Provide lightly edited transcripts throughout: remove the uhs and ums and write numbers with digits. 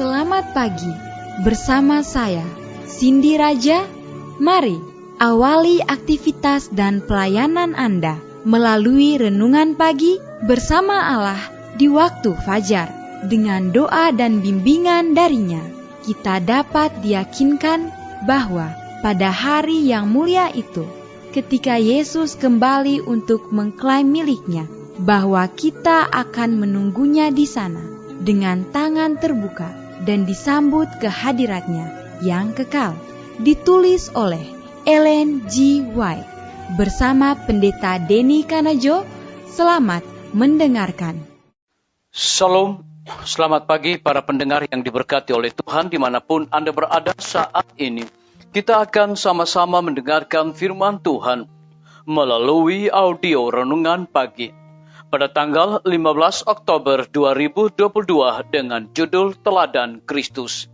Selamat pagi, bersama saya, Cindy Raja. Mari awali aktivitas dan pelayanan Anda melalui renungan pagi bersama Allah di waktu fajar. Dengan doa dan bimbingan darinya, kita dapat diyakinkan bahwa pada hari yang mulia itu, ketika Yesus kembali untuk mengklaim miliknya, bahwa kita akan menunggunya di sana dengan tangan terbuka dan disambut ke hadiratnya yang kekal. Ditulis oleh Ellen G. White bersama Pendeta Denny Kanajo. Selamat mendengarkan. Shalom, selamat pagi para pendengar yang diberkati oleh Tuhan dimanapun Anda berada saat ini. Kita akan sama-sama mendengarkan firman Tuhan melalui audio renungan pagi pada tanggal 15 Oktober 2022 dengan judul Teladan Kristus.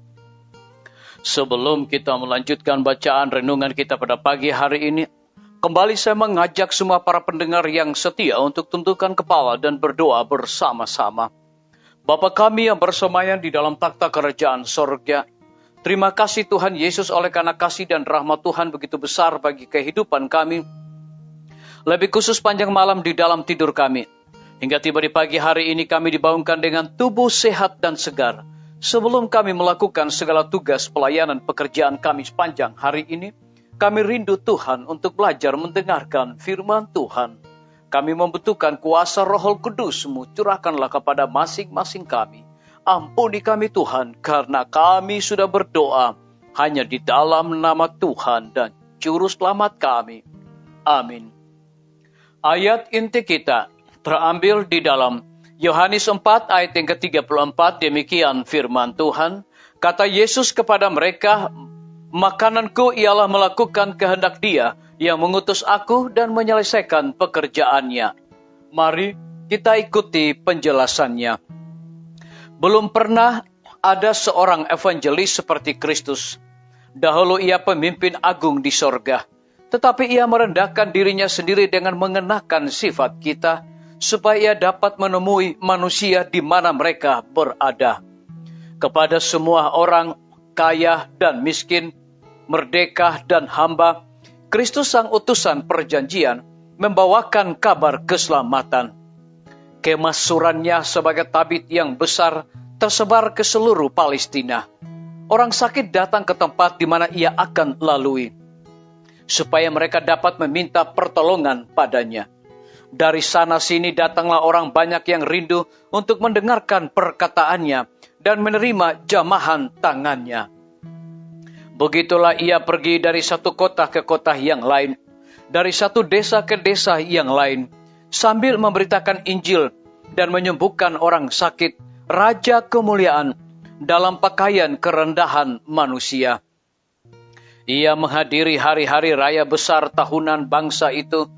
Sebelum kita melanjutkan bacaan renungan kita pada pagi hari ini, kembali saya mengajak semua para pendengar yang setia untuk tundukkan kepala dan berdoa bersama-sama. Bapa kami yang bersemayam di dalam takhta kerajaan sorga, terima kasih Tuhan Yesus oleh karena kasih dan rahmat Tuhan begitu besar bagi kehidupan kami. Lebih khusus panjang malam di dalam tidur kami. Hingga tiba di pagi hari ini kami dibangunkan dengan tubuh sehat dan segar. Sebelum kami melakukan segala tugas pelayanan pekerjaan kami sepanjang hari ini, kami rindu Tuhan untuk belajar mendengarkan firman Tuhan. Kami membutuhkan kuasa Roh Kudus-Mu, curahkanlah kepada masing-masing kami. Ampuni kami Tuhan, karena kami sudah berdoa hanya di dalam nama Tuhan dan Juru Selamat kami. Amin. Ayat inti kita terambil di dalam Yohanes 4 ayat yang ke-34, demikian firman Tuhan. Kata Yesus kepada mereka, makananku ialah melakukan kehendak Dia yang mengutus aku dan menyelesaikan pekerjaannya. Mari kita ikuti penjelasannya. Belum pernah ada seorang evangelis seperti Kristus. Dahulu ia pemimpin agung di sorga, tetapi ia merendahkan dirinya sendiri dengan mengenakan sifat kita, supaya dapat menemui manusia di mana mereka berada. Kepada semua orang, kaya dan miskin, merdeka dan hamba, Kristus sang utusan perjanjian membawakan kabar keselamatan. Kemasurannya sebagai tabit yang besar tersebar ke seluruh Palestina. Orang sakit datang ke tempat di mana ia akan lalui, supaya mereka dapat meminta pertolongan padanya. Dari sana-sini datanglah orang banyak yang rindu untuk mendengarkan perkataannya dan menerima jamahan tangannya. Begitulah ia pergi dari satu kota ke kota yang lain, dari satu desa ke desa yang lain, sambil memberitakan Injil dan menyembuhkan orang sakit, raja kemuliaan dalam pakaian kerendahan manusia. Ia menghadiri hari-hari raya besar tahunan bangsa itu,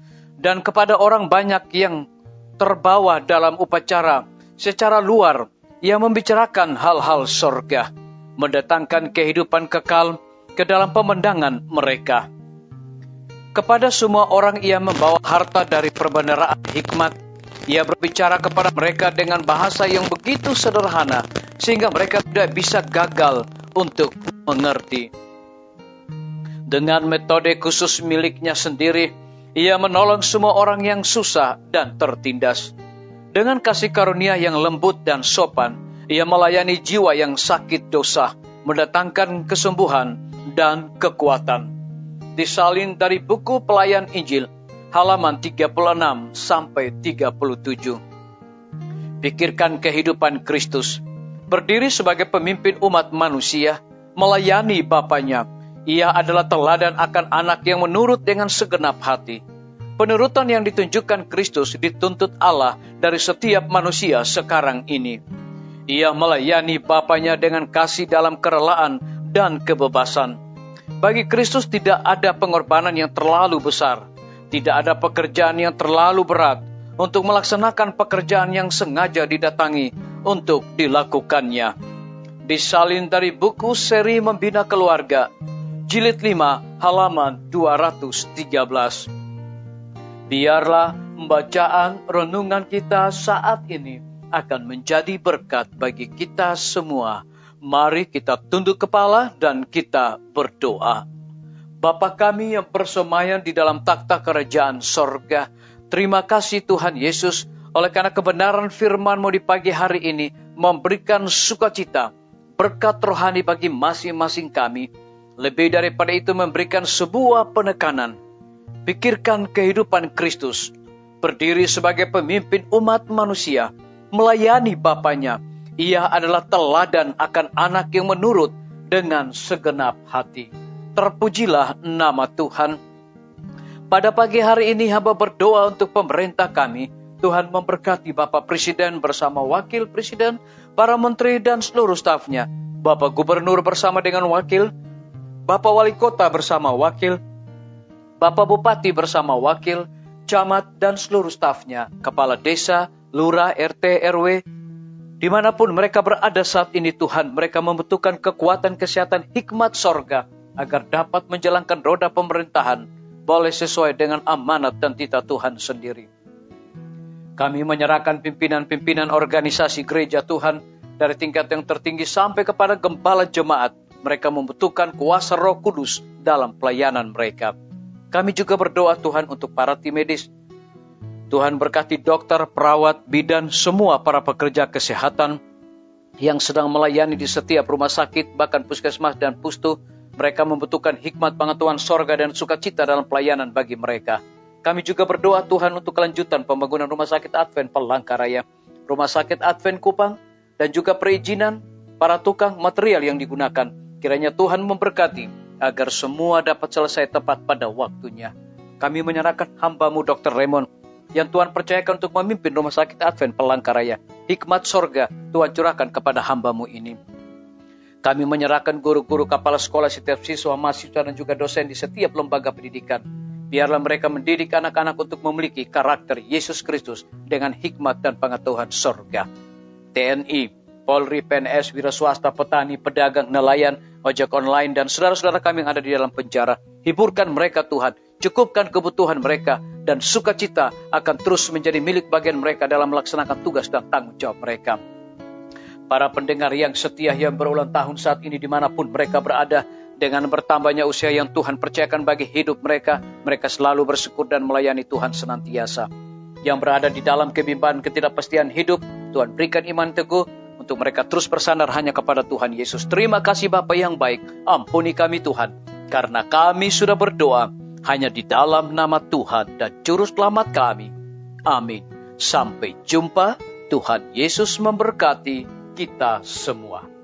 dan kepada orang banyak yang terbawa dalam upacara secara luar, ia membicarakan hal-hal sorga, mendatangkan kehidupan kekal ke dalam pemandangan mereka. Kepada semua orang ia membawa harta dari perbendaharaan hikmat. Ia berbicara kepada mereka dengan bahasa yang begitu sederhana, sehingga mereka tidak bisa gagal untuk mengerti. Dengan metode khusus miliknya sendiri, ia menolong semua orang yang susah dan tertindas. Dengan kasih karunia yang lembut dan sopan, ia melayani jiwa yang sakit dosa, mendatangkan kesembuhan dan kekuatan. Disalin dari buku Pelayan Injil, halaman 36 sampai 37. Pikirkan kehidupan Kristus, berdiri sebagai pemimpin umat manusia, melayani Bapanya. Ia adalah teladan akan anak yang menurut dengan segenap hati. Penurutan yang ditunjukkan Kristus dituntut Allah dari setiap manusia sekarang ini. Ia melayani Bapanya dengan kasih dalam kerelaan dan kebebasan. Bagi Kristus tidak ada pengorbanan yang terlalu besar. Tidak ada pekerjaan yang terlalu berat untuk melaksanakan pekerjaan yang sengaja didatangi untuk dilakukannya. Disalin dari buku Seri Membina Keluarga, Jilid 5, halaman 213. Biarlah bacaan renungan kita saat ini akan menjadi berkat bagi kita semua. Mari kita tunduk kepala dan kita berdoa. Bapa kami yang bersemayam di dalam takhta kerajaan sorga, terima kasih Tuhan Yesus, oleh karena kebenaran firman-Mu di pagi hari ini memberikan sukacita, berkat rohani bagi masing-masing kami. Lebih daripada itu memberikan sebuah penekanan. Pikirkan kehidupan Kristus, berdiri sebagai pemimpin umat manusia, melayani Bapanya. Ia adalah teladan akan anak yang menurut dengan segenap hati. Terpujilah nama Tuhan. Pada pagi hari ini hamba berdoa untuk pemerintah kami. Tuhan memberkati Bapak Presiden bersama Wakil Presiden, para menteri dan seluruh stafnya. Bapak Gubernur bersama dengan wakil, Bapak Wali Kota bersama wakil, Bapak Bupati bersama wakil, camat dan seluruh stafnya, kepala desa, lurah, RT, RW, dimanapun mereka berada saat ini Tuhan, mereka membutuhkan kekuatan kesehatan hikmat sorga, agar dapat menjalankan roda pemerintahan, boleh sesuai dengan amanat dan titah Tuhan sendiri. Kami menyerahkan pimpinan-pimpinan organisasi gereja Tuhan, dari tingkat yang tertinggi sampai kepada gembala jemaat. Mereka membutuhkan kuasa Roh Kudus dalam pelayanan mereka. Kami juga berdoa Tuhan untuk para tim medis. Tuhan berkati dokter, perawat, bidan, semua para pekerja kesehatan yang sedang melayani di setiap rumah sakit, bahkan puskesmas dan pustu. Mereka membutuhkan hikmat pengetahuan sorga dan sukacita dalam pelayanan bagi mereka. Kami juga berdoa Tuhan untuk kelanjutan pembangunan Rumah Sakit Advent Palangkaraya, Rumah Sakit Advent Kupang, dan juga perizinan para tukang material yang digunakan. Kiranya Tuhan memberkati agar semua dapat selesai tepat pada waktunya. Kami menyerahkan hamba-Mu Dr. Raymond yang Tuhan percayakan untuk memimpin Rumah Sakit Advent Palangkaraya. Hikmat sorga Tuhan curahkan kepada hamba-Mu ini. Kami menyerahkan guru-guru, kepala sekolah, setiap siswa, mahasiswa dan juga dosen di setiap lembaga pendidikan. Biarlah mereka mendidik anak-anak untuk memiliki karakter Yesus Kristus dengan hikmat dan pengetahuan sorga. TNI, Polri, PNS, wira swasta, petani, pedagang, nelayan, ojek online, dan saudara-saudara kami yang ada di dalam penjara. Hiburkan mereka Tuhan, cukupkan kebutuhan mereka, dan sukacita akan terus menjadi milik bagian mereka dalam melaksanakan tugas dan tanggung jawab mereka. Para pendengar yang setia yang berulang tahun saat ini dimanapun mereka berada, dengan bertambahnya usia yang Tuhan percayakan bagi hidup mereka, mereka selalu bersyukur dan melayani Tuhan senantiasa. Yang berada di dalam kebimbangan ketidakpastian hidup, Tuhan berikan iman teguh untuk mereka terus bersandar hanya kepada Tuhan Yesus. Terima kasih Bapa yang baik, ampuni kami Tuhan, karena kami sudah berdoa hanya di dalam nama Tuhan dan Juru Selamat kami. Amin. Sampai jumpa, Tuhan Yesus memberkati kita semua.